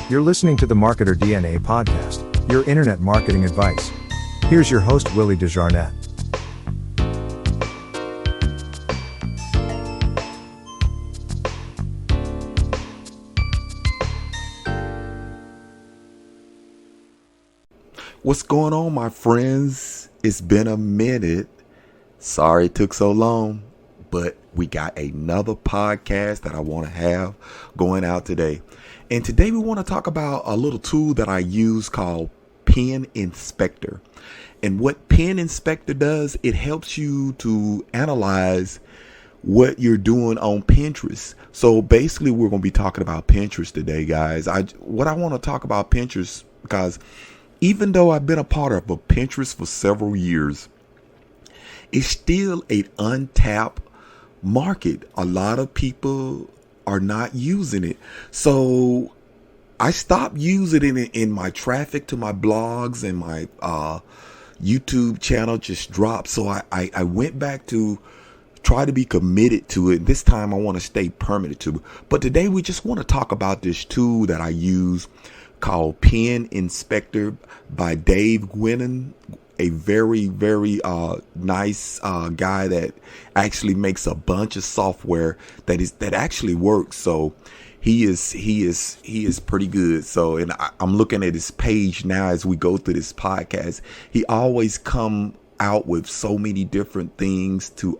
You're listening to the Marketer DNA podcast, your internet marketing advice. Here's your host, Willie Desjarnette. What's going on, my friends? It's been a minute. Sorry it took so long, but we got another podcast that I want to have going out today. And today we want to talk about a little tool that I use called Pen Inspector. And what Pen Inspector does, it helps you to analyze what you're doing on Pinterest. So basically, we're going to be talking about Pinterest today, guys. What I want to talk about Pinterest, because even though I've been a part of Pinterest for several years, it's still an untapped market. A lot of people are not using it. So I stopped using it in my traffic to my blogs, and my YouTube channel just dropped. So I went back to try to be committed to it. This time I want to stay permanent to it. But today we just want to talk about this tool that I use called Pen Inspector by Dave Gwynn, a very, very nice guy that actually makes a bunch of software that actually works. So he is pretty good. So, and I'm looking at his page now as we go through this podcast. He always come out with so many different things to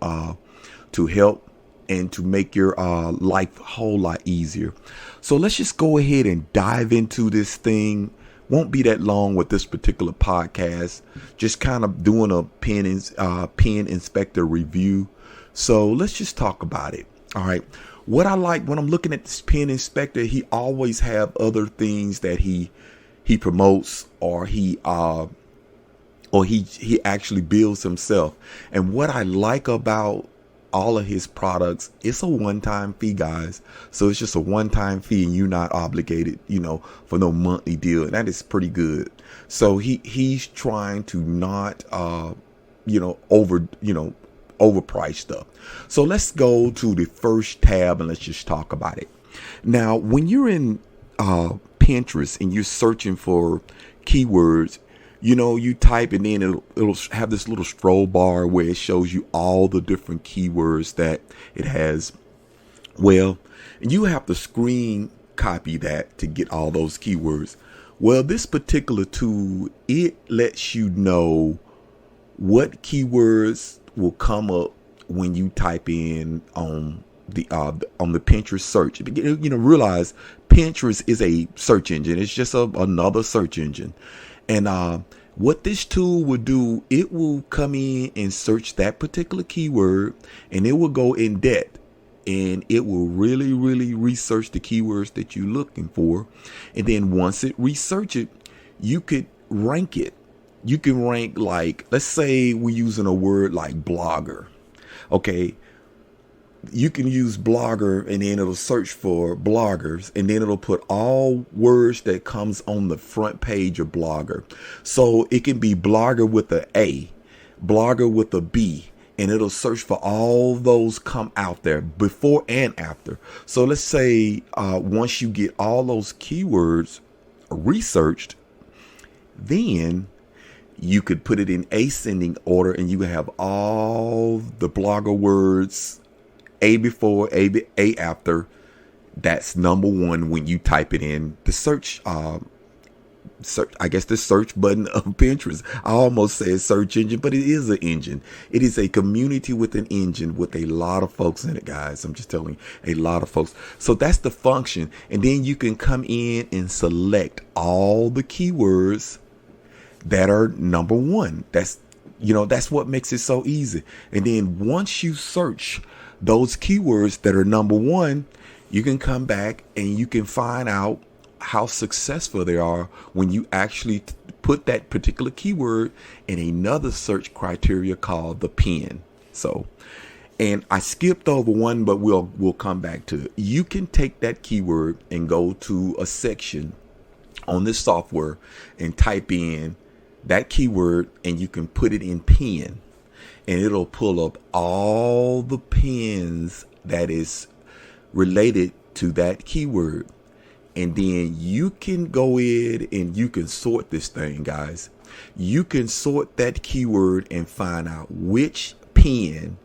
help and to make your life a whole lot easier. So let's just go ahead and dive into this thing. Won't be that long with this particular podcast. Just kind of doing a pen inspector review. So let's just talk about it. All right. What I like when I'm looking at this pen inspector, he always have other things that he promotes, or he actually builds himself. And what I like about all of his products, it's a one-time fee, guys. So it's just a one-time fee, and you're not obligated, for no monthly deal. And that is pretty good. So he's trying to not, overprice stuff. So let's go to the first tab and let's just talk about it. Now, when you're in Pinterest and you're searching for keywords, you type, and then it'll have this little scroll bar where it shows you all the different keywords that it has. Well, you have to screen copy that to get all those keywords. Well, this particular tool, it lets you know what keywords will come up when you type in on the Pinterest search. Realize Pinterest is a search engine. It's just another search engine. And what this tool will do, it will come in and search that particular keyword, and it will go in depth, and it will really, really research the keywords that you're looking for. And then once it research it, you could rank it. You can rank, like, let's say we're using a word like blogger. Okay. You can use blogger, and then it'll search for bloggers, and then it'll put all words that comes on the front page of blogger. So it can be blogger with a A, blogger with a B, and it'll search for all those come out there before and after. So let's say once you get all those keywords researched, then you could put it in ascending order, and you have all the blogger words, A before, A after. That's number one when you type it in the search, the search button of Pinterest. I almost said search engine, but it is an engine. It is a community with an engine with a lot of folks in it, guys. I'm just telling you, a lot of folks. So that's the function. And then you can come in and select all the keywords that are number one. That's what makes it so easy. And then once you search those keywords that are number one, you can come back and you can find out how successful they are when you actually put that particular keyword in another search criteria called the pen. So, and I skipped over one, but we'll come back to it. You can take that keyword and go to a section on this software and type in that keyword, and you can put it in pen, and it'll pull up all the pens that is related to that keyword. And then you can go in and you can sort this thing, guys. You can sort that keyword and find out which pen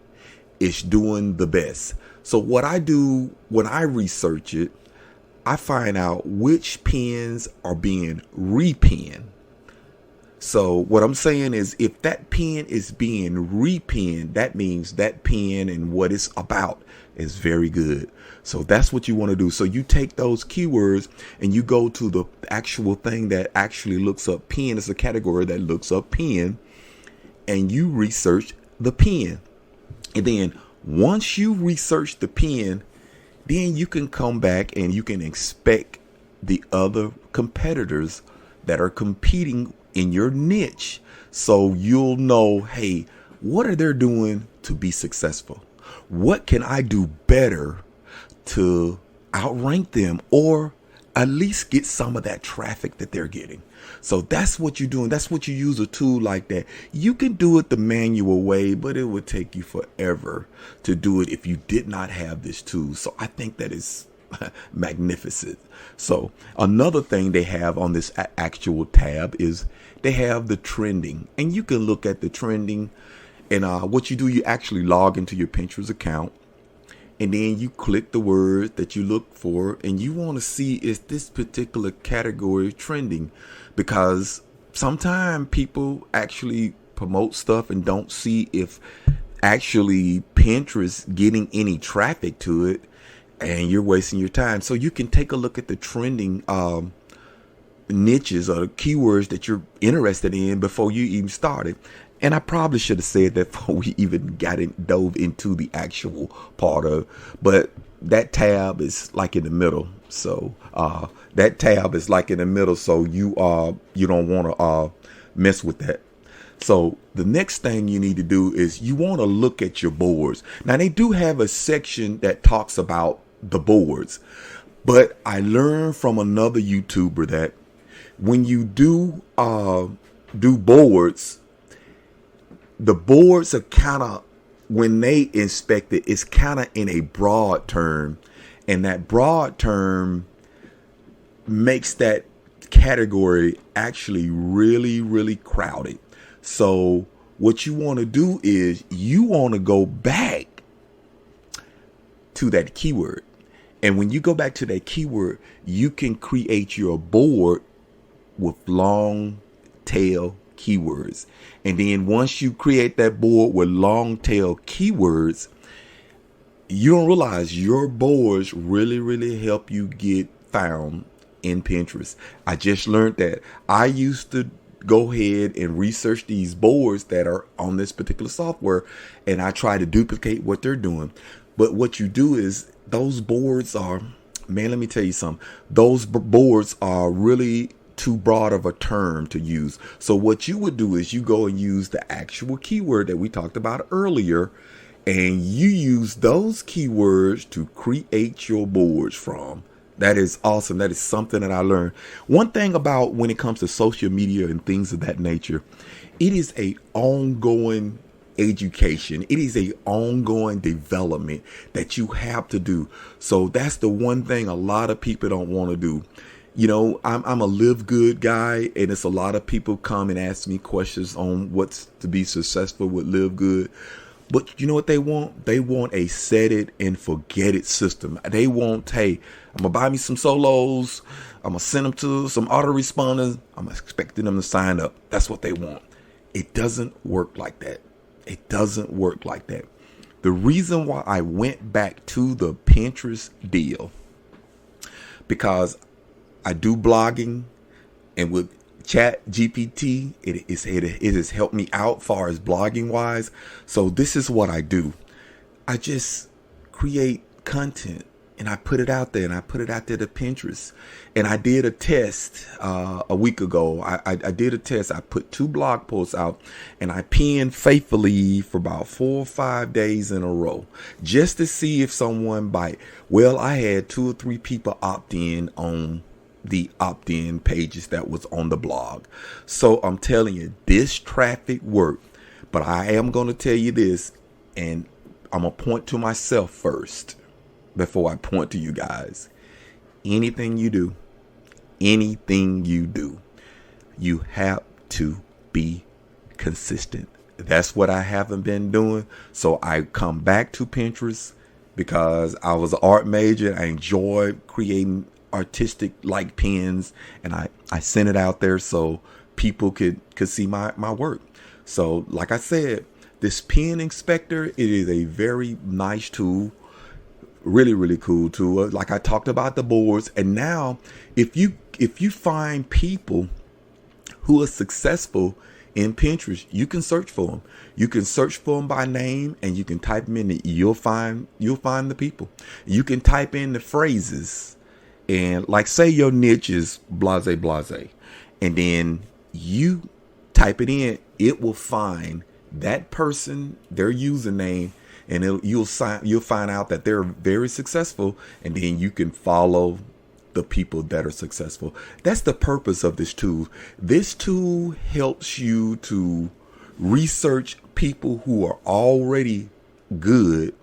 is doing the best. So what I do when I research it, I find out which pens are being repinned. So what I'm saying is, if that pen is being repinned, that means that pen and what it's about is very good. So that's what you want to do. So you take those keywords and you go to the actual thing that actually looks up pen. It's a category that looks up pen, and you research the pen. And then once you research the pen, then you can come back and you can inspect the other competitors that are competing in your niche. So you'll know, hey, what are they doing to be successful? What can I do better to outrank them, or at least get some of that traffic that they're getting? So that's what you're doing. That's what you use a tool like that. You can do it the manual way, but it would take you forever to do it if you did not have this tool. So I think that is magnificent. So another thing they have on this actual tab is they have the trending, and you can look at the trending. And what you do, you actually log into your Pinterest account, and then you click the word that you look for, and you want to see, is this particular category trending? Because sometimes people actually promote stuff and don't see if actually Pinterest getting any traffic to it, and you're wasting your time. So you can take a look at the trending niches or keywords that you're interested in before you even started. And I probably should have said that before we even dove into the actual part of, but that tab is like in the middle. So that tab is like in the middle. So you don't want to mess with that. So the next thing you need to do is you want to look at your boards. Now they do have a section that talks about the boards, but I learned from another YouTuber that when you do boards, the boards are kind of, when they inspect it, it's kind of in a broad term, and that broad term makes that category actually really, really crowded. So what you want to do is you want to go back to that keyword. And when you go back to that keyword, you can create your board with long tail keywords. And then once you create that board with long tail keywords, you don't realize your boards really, really help you get found in Pinterest. I just learned that. I used to go ahead and research these boards that are on this particular software, and I try to duplicate what they're doing. But what you do is, those boards are, man, let me tell you something. Those boards are really too broad of a term to use. So what you would do is you go and use the actual keyword that we talked about earlier, and you use those keywords to create your boards from. That is awesome. That is something that I learned. One thing about when it comes to social media and things of that nature, it is a ongoing education. It is a ongoing development that you have to do. So that's the one thing a lot of people don't want to do. You know, I'm a live good guy, and it's a lot of people come and ask me questions on what's to be successful with live good. But you know what they want? They want a set it and forget it system. They want, hey, I'm going to buy me some solos. I'm going to send them to some autoresponders. I'm expecting them to sign up. That's what they want. It doesn't work like that. It doesn't work like that. The reason why I went back to the Pinterest deal, because I do blogging, and with ChatGPT, it has helped me out far as blogging wise. So this is what I do. I just create content and I put it out there, and I put it out there to Pinterest. And I did a test a week ago. I did a test. I put 2 blog posts out, and I pinned faithfully for about 4 or 5 days in a row, just to see if someone bite. Well, I had 2 or 3 people opt in on the opt-in pages that was on the blog. So I'm telling you, this traffic worked. But I am going to tell you this, and I'm going to point to myself first before I point to you guys. anything you do, you have to be consistent. That's what I haven't been doing. So I come back to Pinterest because I was an art major. I enjoy creating artistic like pens, and I sent it out there so people could see my work. So like I said, this pen inspector, it is a very nice tool. Really, really cool tool. Like I talked about the boards. And now if you find people who are successful in Pinterest, you can search for them. You can search for them by name, and you can type them in. You'll find the people. You can type in the phrases, and like say your niche is blase blase, and then you type it in. It will find that person, their username, and you'll find out that they're very successful, and then you can follow the people that are successful. That's the purpose of this tool. This tool helps you to research people who are already good,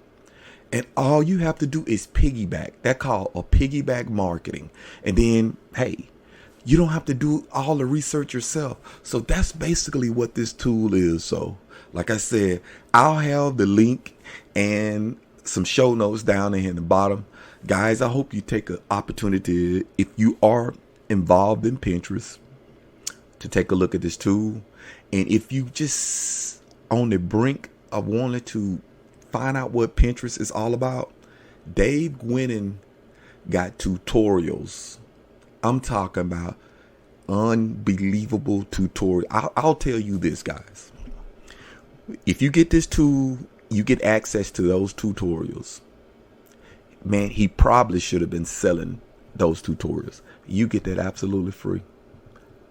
and all you have to do is piggyback. That's called a piggyback marketing. And then, hey, you don't have to do all the research yourself. So that's basically what this tool is. So like I said, I'll have the link and some show notes down there in the bottom. Guys, I hope you take an opportunity, if you are involved in Pinterest, to take a look at this tool. And if you just on the brink of wanting to find out what Pinterest is all about, Dave Gwinnen got tutorials. I'm talking about unbelievable tutorial. I'll tell you this, guys. If you get this tool, you get access to those tutorials. Man, he probably should have been selling those tutorials. You get that absolutely free.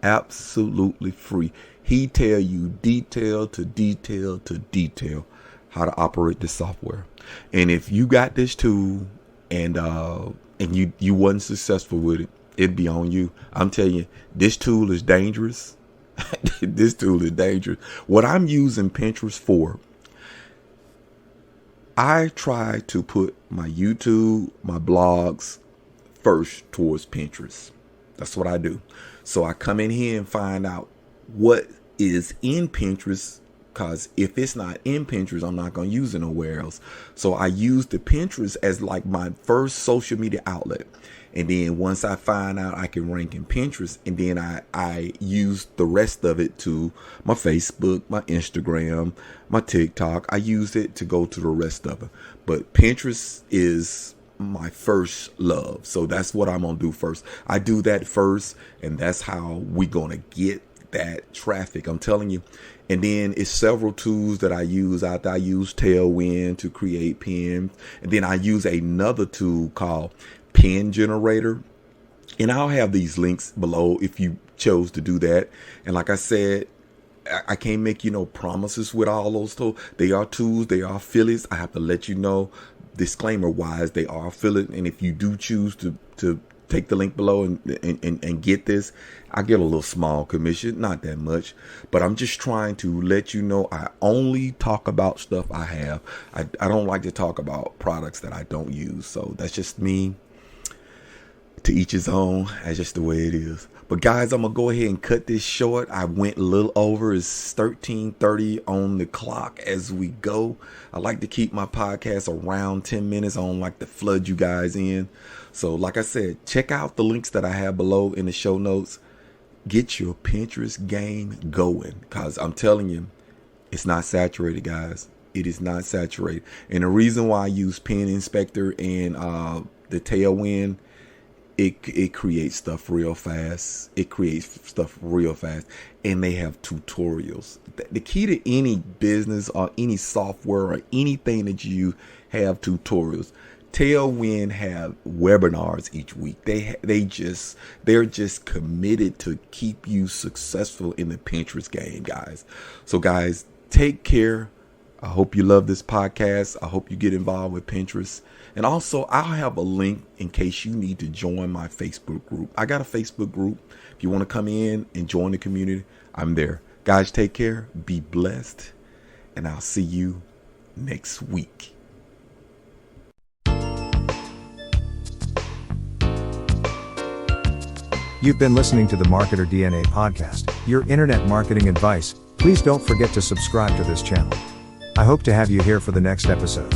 Absolutely free. He tell you detail to detail to detail how to operate this software. And if you got this tool and you wasn't successful with it, it'd be on you. I'm telling you, this tool is dangerous. This tool is dangerous. What I'm using Pinterest for, I try to put my YouTube, my blogs first towards Pinterest. That's what I do. So I come in here and find out what is in Pinterest, because if it's not in Pinterest, I'm not going to use it nowhere else. So I use the Pinterest as like my first social media outlet. And then once I find out I can rank in Pinterest, and then I use the rest of it to my Facebook, my Instagram, my TikTok. I use it to go to the rest of it. But Pinterest is my first love. So that's what I'm going to do first. I do that first, and that's how we going to get that traffic. I'm telling you. And then it's several tools that I use out there. I use Tailwind to create pins. And then I use another tool called Pen Generator, and I'll have these links below if you chose to do that. And like I said, I can't make promises with all those tools. They are tools, they are affiliates. I have to let you know, disclaimer wise, they are affiliate. And if you do choose to take the link below and get this, I get a little small commission, not that much, but I'm just trying to let you know I only talk about stuff I have. I don't like to talk about products that I don't use. So that's just me. To each his own. That's just the way it is. But guys, I'm gonna go ahead and cut this short. I went a little over. It's 13:30 on the clock as we go. I like to keep my podcast around 10 minutes. I don't like to flood you guys in. So like I said, check out the links that I have below in the show notes. Get your Pinterest game going, because I'm telling you, it's not saturated, guys. It is not saturated. And the reason why I use Pen Inspector and the Tailwind, it creates stuff real fast. It creates stuff real fast. And they have tutorials. The key to any business or any software or anything that you have tutorials. Tailwind have webinars each week. They're just committed to keep you successful in the Pinterest game, guys. So guys, take care. I hope you love this podcast. I hope you get involved with Pinterest. And also, I'll have a link in case you need to join my Facebook group. I got a Facebook group. If you want to come in and join the community, I'm there. Guys, take care. Be blessed. And I'll see you next week. You've been listening to the Marketer DNA podcast, your internet marketing advice. Please don't forget to subscribe to this channel. I hope to have you here for the next episode.